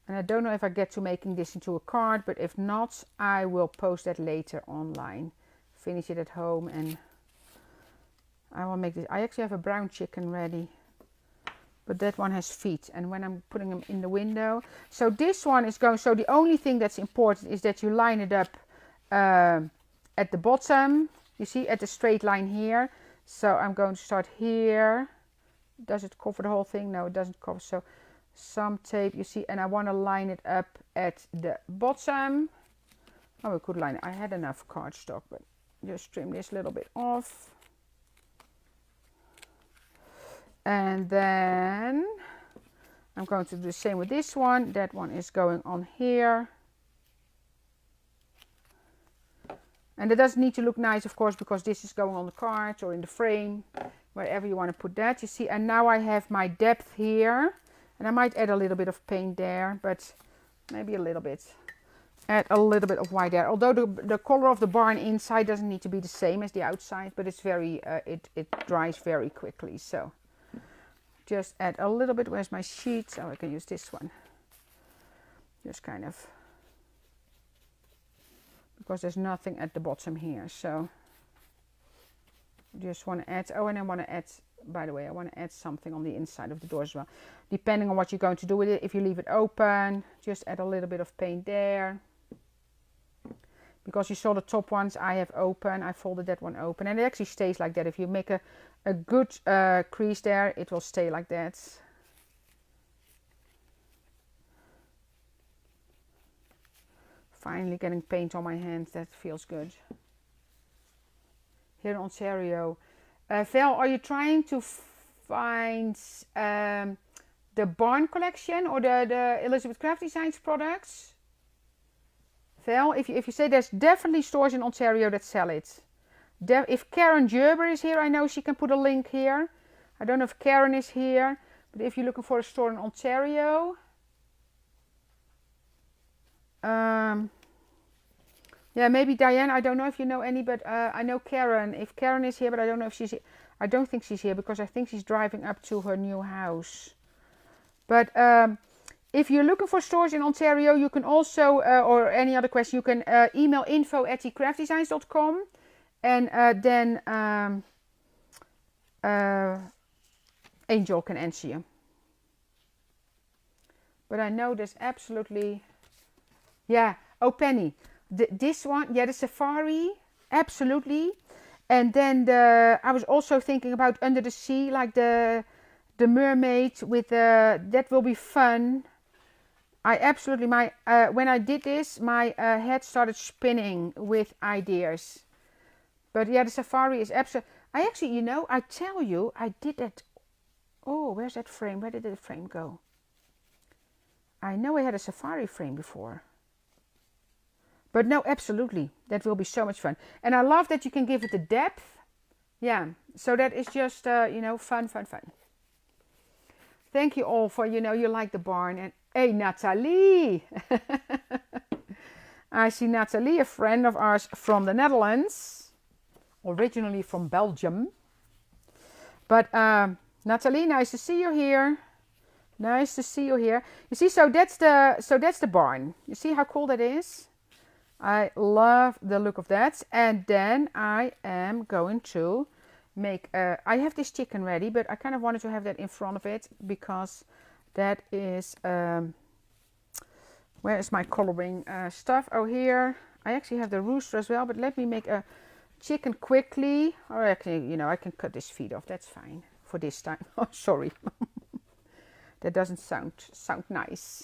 And I don't know if I get to making this into a card, but if not, I will post that later online. Finish it at home and I will make this. I actually have a brown chicken ready, but that one has feet. And when I'm putting them in the window, so this one is going, so the only thing that's important is that you line it up at the bottom. You see, at the straight line here. So I'm going to start here. Does it cover the whole thing? No, it doesn't cover. So some tape, you see, and I want to line it up at the bottom. Oh, we could line it. I had enough cardstock, but just trim this little bit off. And then I'm going to do the same with this one. That one is going on here. And it doesn't need to look nice, of course, because this is going on the card or in the frame, wherever you want to put that, you see. And now I have my depth here. And I might add a little bit of paint there, but maybe a little bit. Add a little bit of white there. Although the color of the barn inside doesn't need to be the same as the outside, but it's very, it dries very quickly. So just add a little bit. Where's my sheet? Oh, I can use this one. Just kind of, because there's nothing at the bottom here. So just want to add, oh, and I want to add, by the way, I want to add something on the inside of the door as well. Depending on what you're going to do with it. If you leave it open, just add a little bit of paint there. Because you saw the top ones I have open, I folded that one open. And it actually stays like that. If you make a good crease there, it will stay like that. Finally getting paint on my hands, that feels good. Here in Ontario. Val, are you trying to find the Barn collection or the Elizabeth Craft Designs products? Val, if you say, there's definitely stores in Ontario that sell it. If Karen Gerber is here, I know she can put a link here. I don't know if Karen is here, but if you're looking for a store in Ontario, yeah, maybe Diane. I don't know if you know any, but I know Karen. If Karen is here, but I don't know if she's here. I don't think she's here because I think she's driving up to her new house. But if you're looking for stores in Ontario, you can also, or any other question, you can email info@craftydesigns.com, and then Angel can answer you. But I know there's absolutely, yeah. Oh, Penny, this one, yeah, the Safari, absolutely. And then I was also thinking about Under the Sea, like the mermaid with that will be fun. I absolutely, when I did this, my head started spinning with ideas. But yeah, the Safari is absolutely, I actually, you know, I tell you, I did that. Oh, where's that frame? Where did the frame go? I know I had a Safari frame before. But no, absolutely, that will be so much fun. And I love that you can give it the depth. Yeah, so that is just, you know, fun. Thank you all for, you know, you like the barn. And hey, Nathalie. I see Nathalie, a friend of ours from the Netherlands. Originally from Belgium. But Nathalie, nice to see you here. Nice to see you here. You see, so that's the barn. You see how cool that is? I love the look of that. And then I am going to make, I have this chicken ready, but I kind of wanted to have that in front of it because that is, where is my coloring stuff? Oh, here. I actually have the rooster as well, but let me make a chicken quickly. Or actually, you know, I can cut this feet off. That's fine for this time. Oh, sorry. That doesn't sound nice.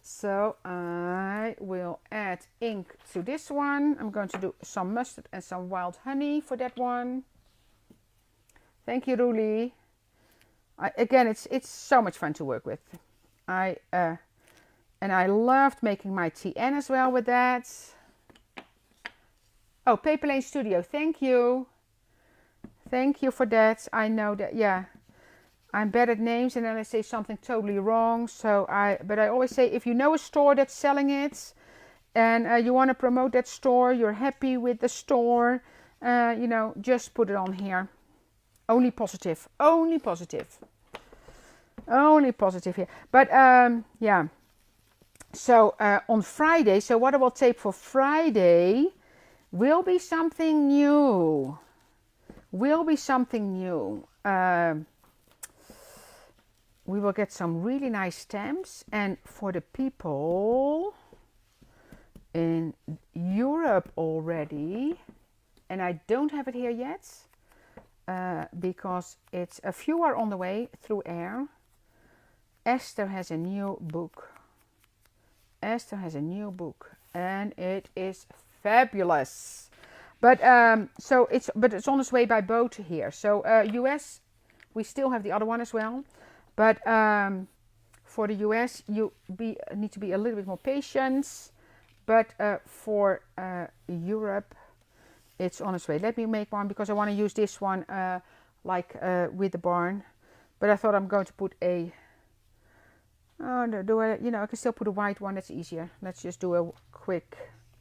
So I will add ink to this one. I'm going to do some mustard and some wild honey for that one. Thank you, Ruli. Again, it's so much fun to work with. And I loved making my TN as well with that. Oh, Paper Lane Studio, thank you. Thank you for that. I know that, yeah. I'm bad at names and then I say something totally wrong. But I always say, if you know a store that's selling it and you want to promote that store, you're happy with the store, you know, just put it on here. Only positive. Only positive. Only positive here. But yeah. So on Friday, so what I will tape for Friday will be something new. Will be something new. We will get some really nice stamps. And for the people in Europe already, and I don't have it here yet, because it's a few are on the way through air. Esther has a new book. Esther has a new book, and it is fabulous. But it's on its way by boat here. So US, we still have the other one as well. But for the US, you need to be a little bit more patient. But for Europe, it's on its way. Let me make one because I want to use this one with the barn. But I thought I'm going to put a... Oh, no, I can still put a white one. That's easier. Let's just do a quick...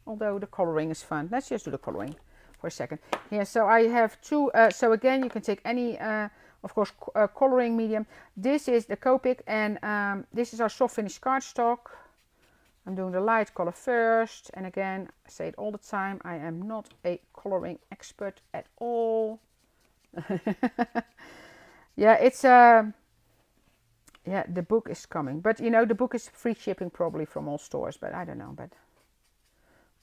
Although the coloring is fun. Let's just do the coloring for a second. Here, so I have two... so again, you can take any, of course, coloring medium. This is the Copic, and this is our soft finish cardstock. I'm doing the light color first. And again, I say it all the time, I am not a coloring expert at all. Yeah, it's... yeah, the book is coming. But, the book is free shipping probably from all stores. But I don't know. But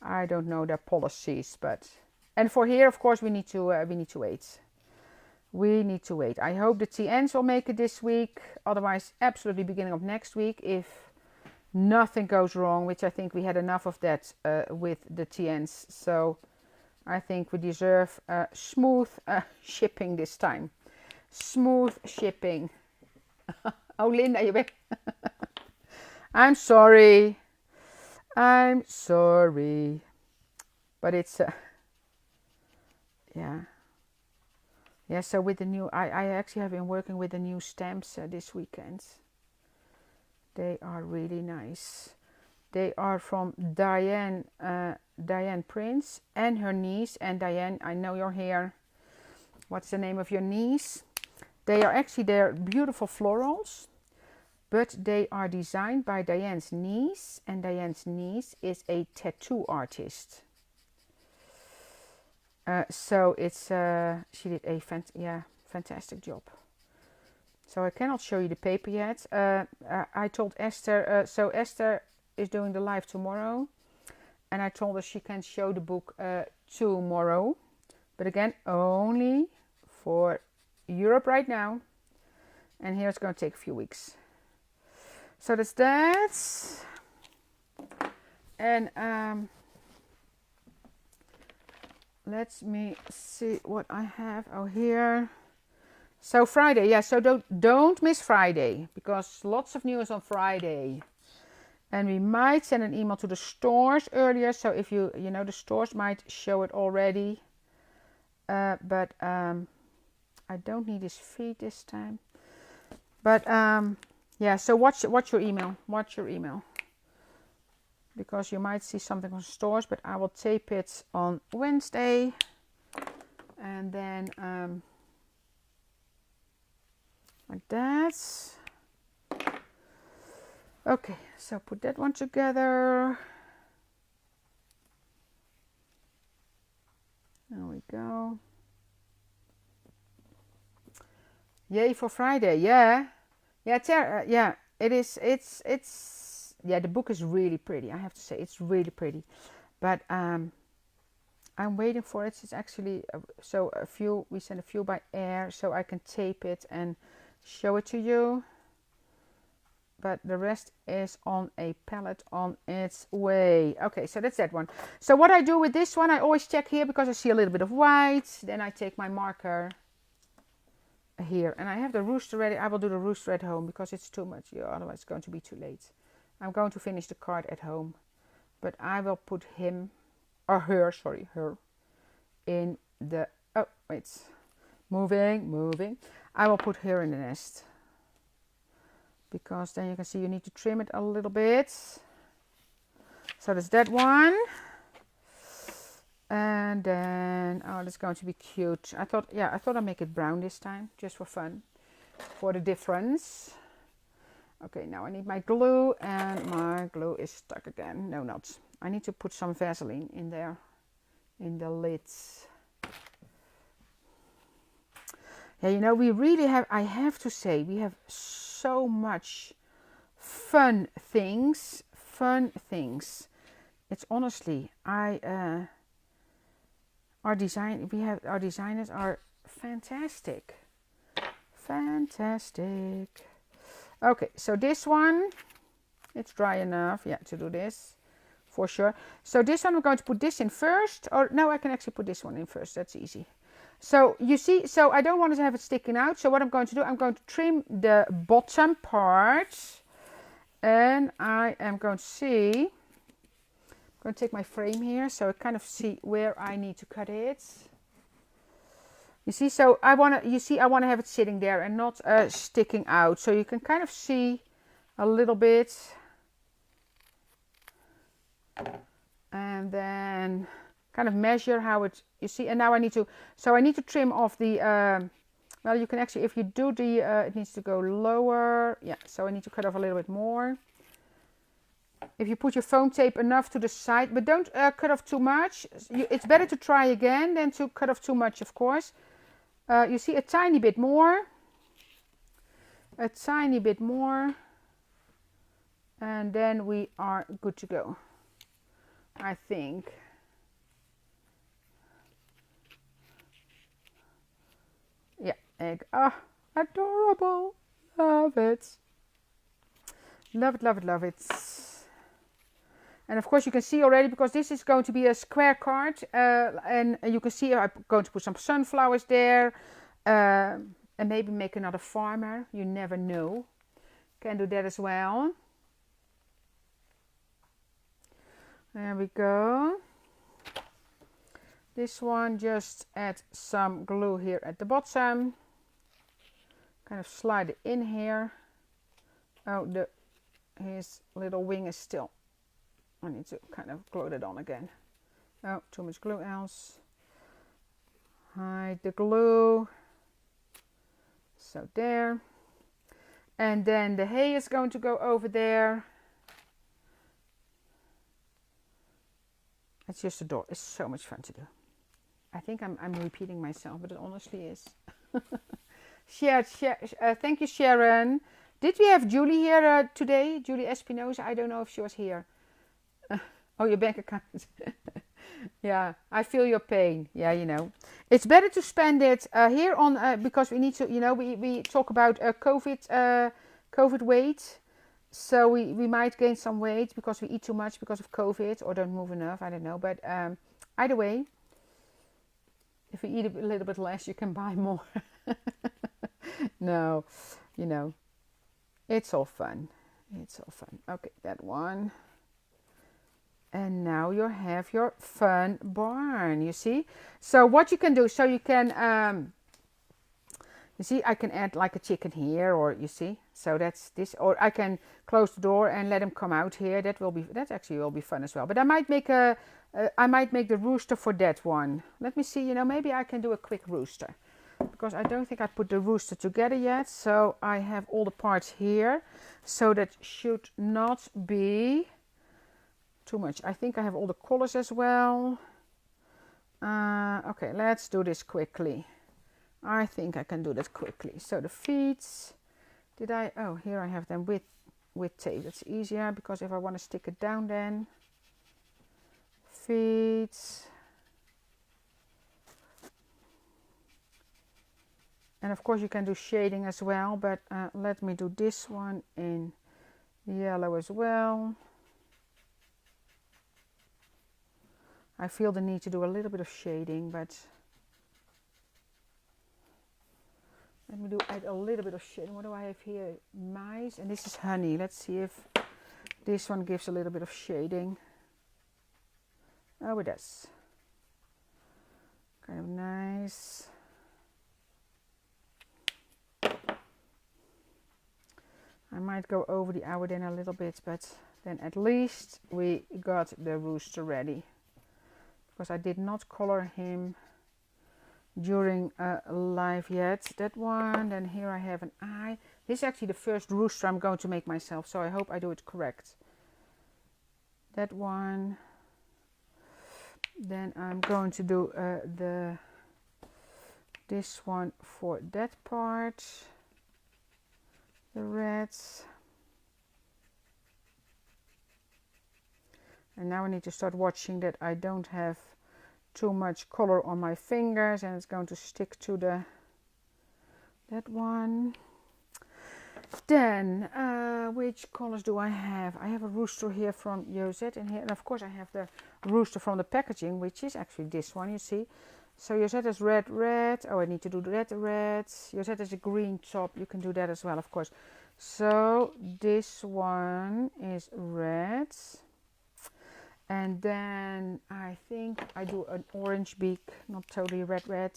I don't know their policies. But and for here, of course, we need to wait. We need to wait. I hope the TNs will make it this week. Otherwise, absolutely beginning of next week. If nothing goes wrong, which I think we had enough of that with the TNs. So I think we deserve smooth shipping this time. Smooth shipping. Oh, Linda, je bent... I'm sorry. I'm sorry. But it's... yeah. Yeah, so with the new... I actually have been working with the new stamps this weekend. They are really nice. They are from Diane Prince and her niece. And Diane, I know you're here. What's the name of your niece? They're beautiful florals, but they are designed by Diane's niece, and Diane's niece is a tattoo artist. So it's she did a fantastic job. So I cannot show you the paper yet. I told Esther, so Esther is doing the live tomorrow, and I told her she can show the book tomorrow, but again only for Europe right now, and here it's going to take a few weeks. So that's that. And let me see what I have. Oh, here. So Friday, yeah. So don't miss Friday, because lots of news on Friday. And we might send an email to the stores earlier. So if the stores might show it already. But I don't need his feed this time. But yeah, so watch your email. Watch your email. Because you might see something on stores, but I will tape it on Wednesday. And then like that. Okay, so put that one together. There we go. Yay for Friday, yeah. Yeah, yeah, it is, it's, yeah, the book is really pretty, I have to say, it's really pretty. But I'm waiting for it. It's actually, we send a few by air, so I can tape it and show it to you. But the rest is on a pallet on its way. Okay, so that's that one. So what I do with this one, I always check here because I see a little bit of white. Then I take my marker here, and I have the rooster ready. I will do the rooster at home because it's too much. Otherwise it's going to be too late. I'm going to finish the card at home, but I will put him or her in the... Oh, wait. Moving. I will put her in the nest. Because then you can see you need to trim it a little bit. So that's that one. And then, oh, that's going to be cute. I thought I'd make it brown this time, just for fun, for the difference. Okay, now I need my glue, and my glue is stuck again. No, not. I need to put some Vaseline in there, in the lids. Yeah, you know, we really have, I have to say, we have so much fun things. It's honestly, our designers are fantastic. Okay, so this one, it's dry enough, yeah, to do this, for sure. So this one, we're going to put this in first, or no, I can actually put this one in first, that's easy. So you see, so I don't want to have it sticking out, so what I'm going to do, I'm going to trim the bottom part, and I am going to see, I'm going to take my frame here, so I kind of see where I need to cut it. You see, so I want to have it sitting there and not sticking out. So you can kind of see a little bit. And then kind of measure how it, you see, and now I need to trim off the, well, you can actually, if you do the, it needs to go lower. Yeah, so I need to cut off a little bit more. If you put your foam tape enough to the side, but don't cut off too much. It's better to try again than to cut off too much, of course. You see, a tiny bit more, and then we are good to go, I think. Yeah, egg. Ah, adorable. Love it. Love it. And of course you can see already, because this is going to be a square card, and you can see I'm going to put some sunflowers there, and maybe make another farmer. You never know. Can do that as well. There we go. This one, just add some glue here at the bottom. Kind of slide it in here. Oh, his little wing is still, I need to kind of glue that on again. Oh, too much glue else. Hide the glue. So there. And then the hay is going to go over there. It's just a door. It's so much fun to do. I think I'm repeating myself, but it honestly is. Thank you, Sharon. Did we have Julie here today? Julie Espinosa? I don't know if she was here. Oh, your bank account. Yeah, I feel your pain. Yeah, you know. It's better to spend it here on, because we need to, you know, we talk about COVID weight. So we might gain some weight because we eat too much because of COVID, or don't move enough. I don't know. But either way, if you eat a little bit less, you can buy more. No, you know, it's all fun. Okay, that one. And now you have your fun barn, you see? So what you can do, so you can, you see, I can add like a chicken here, or you see, so that's this, or I can close the door and let him come out here. That actually will be fun as well. But I might make the rooster for that one. Let me see, you know, maybe I can do a quick rooster, because I don't think I put the rooster together yet. So I have all the parts here, so that should not be too much. I think I have all the colors as well. Okay, let's do this quickly. I think I can do that quickly. So the feet, oh, here I have them with tape. That's easier, because if I want to stick it down, then feet. And of course you can do shading as well, but let me do this one in yellow as well. I feel the need to do a little bit of shading, but let me add a little bit of shading. What do I have here? Mice, and this is honey. Let's see if this one gives a little bit of shading. Oh, it does. Kind of nice. I might go over the hour then a little bit, but then at least we got the rooster ready. because I did not color him during live yet. That one. Then here I have an eye. This is actually the first rooster I'm going to make myself, so I hope I do it correct. That one. Then I'm going to do this one for that part. The reds. And now I need to start watching that I don't have too much color on my fingers, and it's going to stick to that one. Then which colors do I have? I have a rooster here from Josette in here, and of course I have the rooster from the packaging, which is actually this one, you see. So Josette is red. Oh, I need to do red. Josette is a green top. You can do that as well, of course. So this one is red. And then I think I do an orange beak, not totally red.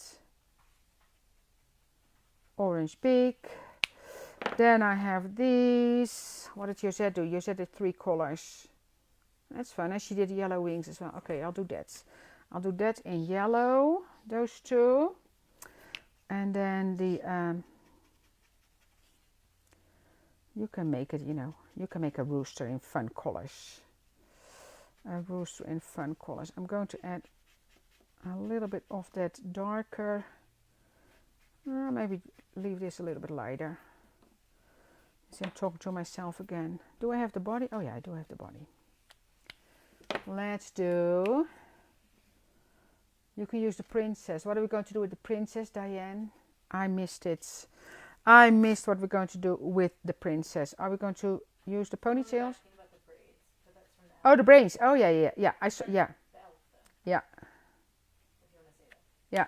Orange beak. Then I have these. What did Josette do? Josette did 3 colors. That's fun. And she did yellow wings as well. Okay, I'll do that. I'll do that in yellow, those 2. And then the, you can make it, you know, you can make a rooster in fun colors. A rooster in fun colors. I'm going to add a little bit of that darker. Maybe leave this a little bit lighter. So I'm talking to myself again. Do I have the body? Oh yeah, I do have the body. Let's do... You can use the princess. What are we going to do with the princess, Diane? I missed it. I missed what we're going to do with the princess. Are we going to use the ponytails? Oh, the brains. Oh, yeah. I saw, yeah. Yeah. Yeah.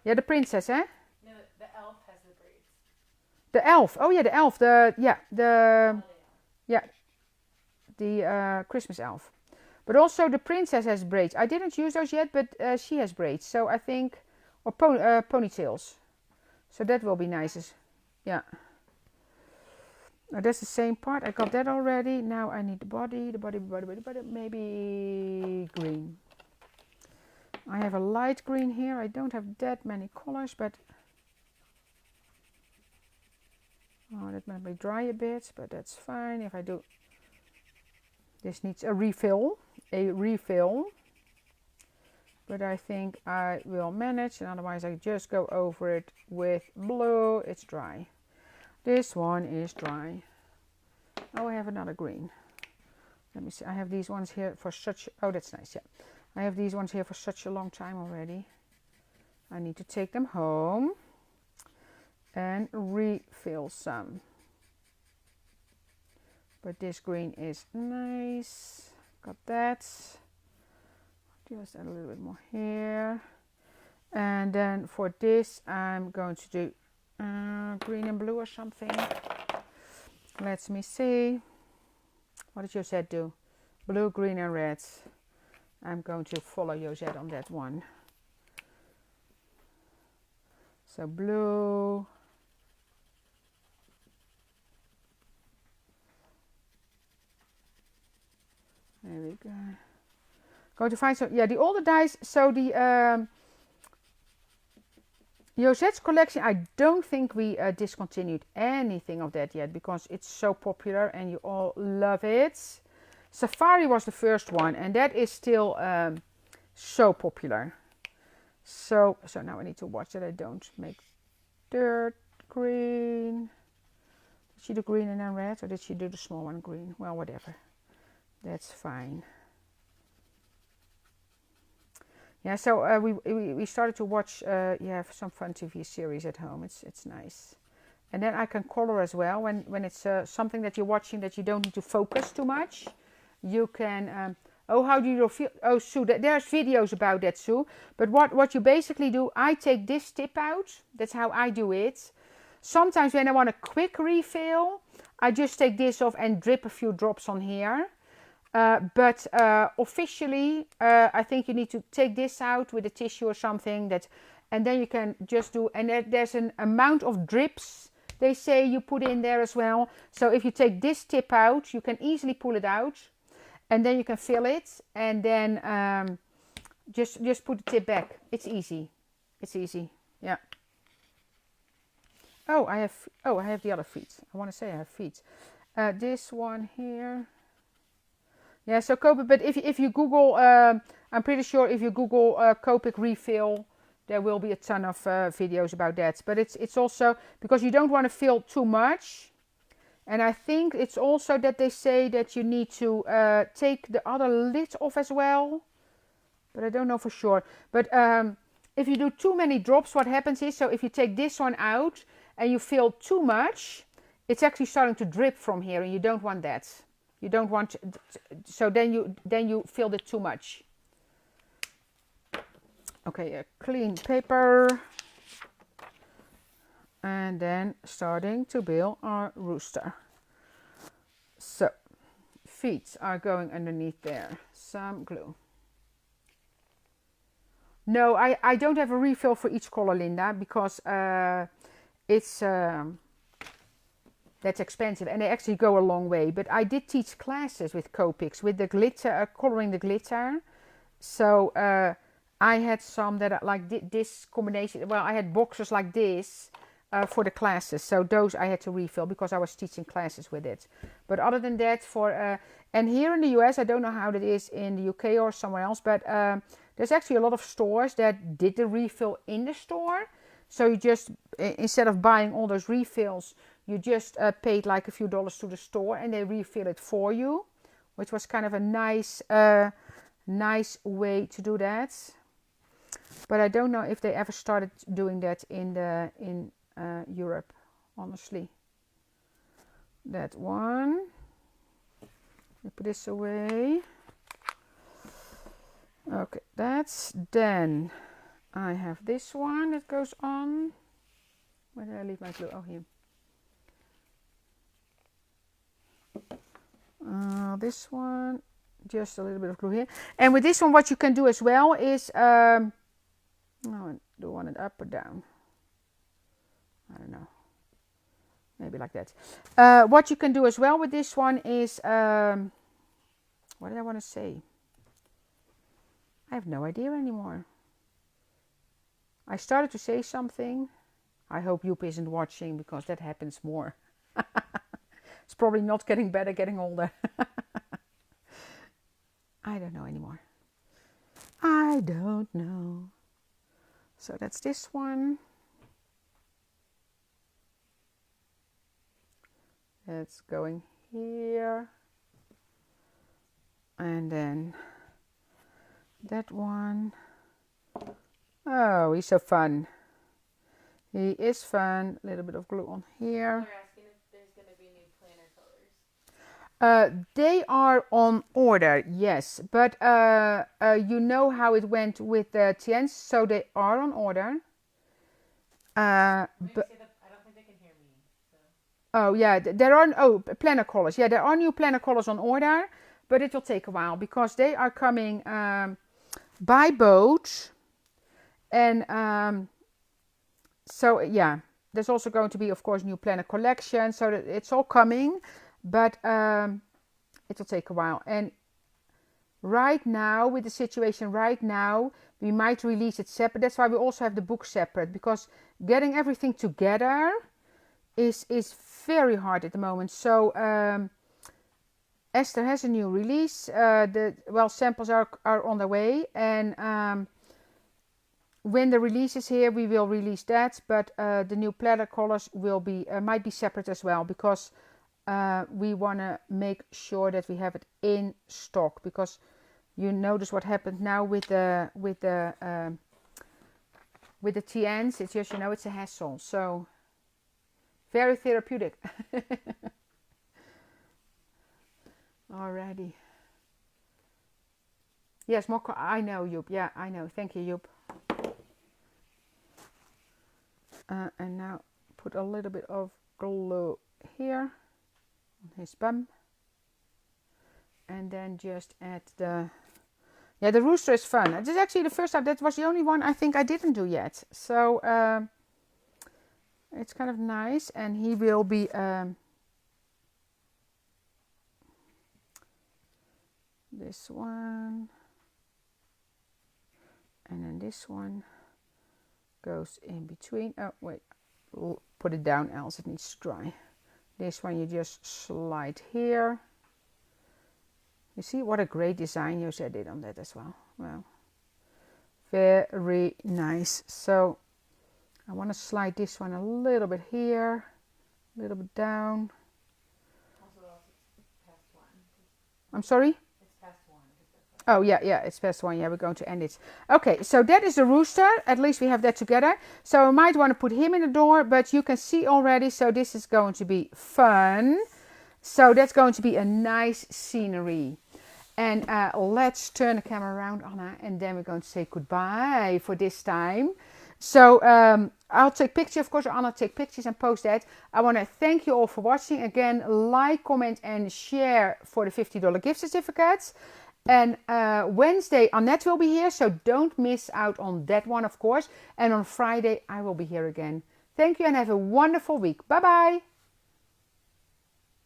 Yeah, the princess, eh? No, the elf has the braids. The elf. Oh, yeah, the elf. The Christmas elf. But also the princess has braids. I didn't use those yet, but she has braids. So I think, or ponytails. So that will be nice. Yeah. Now that's the same part. I got that already. Now I need the body. Maybe green. I have a light green here. I don't have that many colors, but oh, that might be dry a bit, but that's fine. If I do, this needs a refill. But I think I will manage, and otherwise I just go over it with blue. It's dry. This one is dry. Oh, I have another green. Let me see. I have these ones here for such... Oh, that's nice, yeah. I have these ones here for such a long time already. I need to take them home and refill some. But this green is nice. Got that. Just add a little bit more here. And then for this, I'm going to do green and blue or something. Let me see. What did Josette do? Blue, green and red. I'm going to follow Josette on that one. So blue. There we go. Going to find some, yeah, the older dies. So the Josette's collection, I don't think we discontinued anything of that yet because it's so popular and you all love it. Safari was the first one and that is still so popular. So now I need to watch that I don't make dirt green. Did she do green and then red, or did she do the small one green? Well, whatever. That's fine. Yeah, so we started to watch some fun TV series at home. It's nice. And then I can color as well when it's something that you're watching that you don't need to focus too much. You can how do you feel? Oh, Sue, there's videos about that, Sue. But what you basically do, I take this tip out. That's how I do it. Sometimes when I want a quick refill, I just take this off and drip a few drops on here. But officially, I think you need to take this out with a tissue or something, and then you can just do, and there's an amount of drips, they say, you put in there as well. So if you take this tip out, you can easily pull it out, and then you can fill it, and then Just put the tip back. It's easy. It's easy. Yeah. Oh, I have the other feet. I want to say I have feet. This one here. Yeah, so Copic, but if you Google, I'm pretty sure if you Google Copic refill, there will be a ton of videos about that. But it's also because you don't want to fill too much. And I think it's also that they say that you need to take the other lid off as well. But I don't know for sure. But if you do too many drops, what happens is, so if you take this one out and you fill too much, it's actually starting to drip from here, and you don't want that. You don't want, so then you filled it too much. Okay, a clean paper. And then starting to build our rooster. So, feet are going underneath there. Some glue. No, I don't have a refill for each color, Linda, because it's that's expensive, and they actually go a long way. But I did teach classes with Copics, with the glitter, coloring the glitter. So I had some that like this combination. Well, I had boxes like this for the classes. So those I had to refill because I was teaching classes with it. But other than that, and here in the US, I don't know how that is in the UK or somewhere else, but there's actually a lot of stores that did the refill in the store. So you just, instead of buying all those refills, you just paid like a few dollars to the store and they refill it for you, which was kind of a nice way to do that. But I don't know if they ever started doing that in Europe, honestly. That one. Let me put this away. Okay, that's then. I have this one that goes on. Where did I leave my glue? Oh, here. This one, just a little bit of glue here. And with this one, what you can do as well is, no, I do want it up or down. I don't know. Maybe like that. What you can do as well with this one is, what did I want to say? I have no idea anymore. I started to say something. I hope Joep isn't watching because that happens more. It's probably not getting better, getting older. I don't know anymore. I don't know. So that's this one. It's going here. And then that one. Oh, he's so fun. He is fun. A little bit of glue on here. They're asking if there's going to be new planner colors. They are on order, yes. But you know how it went with the TNs, so they are on order. But I don't think they can hear me. So. oh yeah, there are planner colors. Yeah, there are new planner colors on order, but it will take a while because they are coming by boat. And so yeah, there's also going to be, of course, new planner collection. So that it's all coming, but it will take a while. And right now, with the situation right now, we might release it separate. That's why we also have the book separate, because getting everything together is very hard at the moment. So Esther has a new release. Samples are on the way, and when the release is here, we will release that. But the new planner colors will be might be separate as well, because we want to make sure that we have it in stock. Because you notice what happened now with the TNs. It's just, it's a hassle. So very therapeutic. Alrighty. Yes, more. I know, Joep. Yeah, I know. Thank you, Joep. And now put a little bit of glue here on his bum. And then just add the rooster is fun. This is actually the first time. That was the only one I think I didn't do yet. So it's kind of nice. And he will be this one. And then this one goes in between. Oh, wait. Put it down, else it needs to dry. This one you just slide here. You see what a great design Jose did on that as well. Wow. Very nice. So I want to slide this one a little bit here, a little bit down. Also, past one. I'm sorry? It's past one. Oh, yeah, it's past one. Yeah, we're going to end it. Okay, so that is the rooster. At least we have that together. So I might want to put him in the door, but you can see already. So this is going to be fun. So that's going to be a nice scenery. And let's turn the camera around, Anna, and then we're going to say goodbye for this time. So I'll take pictures, of course. Anna take pictures and post that. I want to thank you all for watching. Again, like, comment, and share for the $50 gift certificates. And Wednesday, Annette will be here, so don't miss out on that one, of course. And on Friday, I will be here again. Thank you and have a wonderful week. Bye-bye.